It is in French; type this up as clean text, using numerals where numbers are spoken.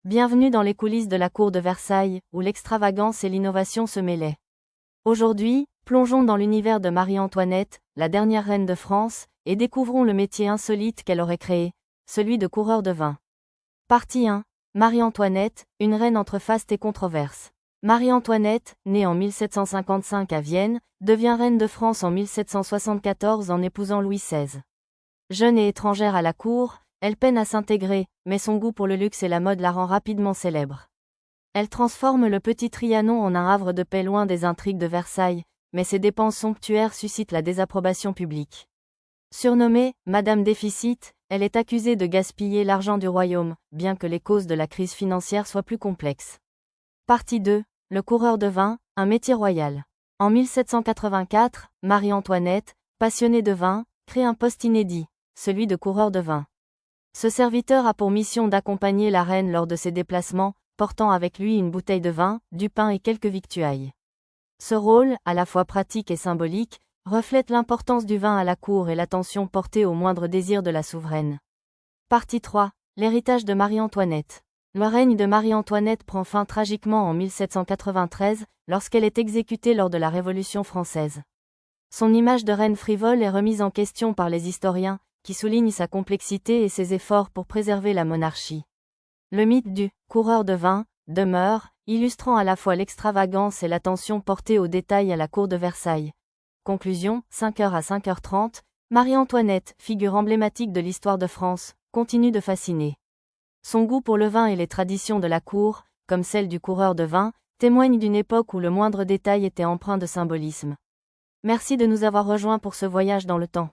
Bienvenue dans les coulisses de la cour de Versailles, où l'extravagance et l'innovation se mêlaient. Aujourd'hui, plongeons dans l'univers de Marie-Antoinette, la dernière reine de France, et découvrons le métier insolite qu'elle aurait créé, celui de coureur de vin. Partie 1. Marie-Antoinette, une reine entre faste et controverse. Marie-Antoinette, née en 1755 à Vienne, devient reine de France en 1774 en épousant Louis XVI. Jeune et étrangère à la cour, elle peine à s'intégrer, mais son goût pour le luxe et la mode la rend rapidement célèbre. Elle transforme le petit Trianon en un havre de paix loin des intrigues de Versailles, mais ses dépenses somptuaires suscitent la désapprobation publique. Surnommée « Madame Déficit », elle est accusée de gaspiller l'argent du royaume, bien que les causes de la crise financière soient plus complexes. Partie 2. Le coureur de vin, un métier royal. En 1784, Marie-Antoinette, passionnée de vin, crée un poste inédit, celui de coureur de vin. Ce serviteur a pour mission d'accompagner la reine lors de ses déplacements, portant avec lui une bouteille de vin, du pain et quelques victuailles. Ce rôle, à la fois pratique et symbolique, reflète l'importance du vin à la cour et l'attention portée aux moindres désirs de la souveraine. Partie 3. L'héritage de Marie-Antoinette. Le règne de Marie-Antoinette prend fin tragiquement en 1793, lorsqu'elle est exécutée lors de la Révolution française. Son image de reine frivole est remise en question par les historiens, qui soulignent sa complexité et ses efforts pour préserver la monarchie. Le mythe du « coureur de vin » demeure, illustrant à la fois l'extravagance et l'attention portée aux détails à la cour de Versailles. Conclusion, 5h à 5h30, Marie-Antoinette, figure emblématique de l'histoire de France, continue de fasciner. Son goût pour le vin et les traditions de la cour, comme celle du coureur de vin, témoignent d'une époque où le moindre détail était empreint de symbolisme. Merci de nous avoir rejoints pour ce voyage dans le temps.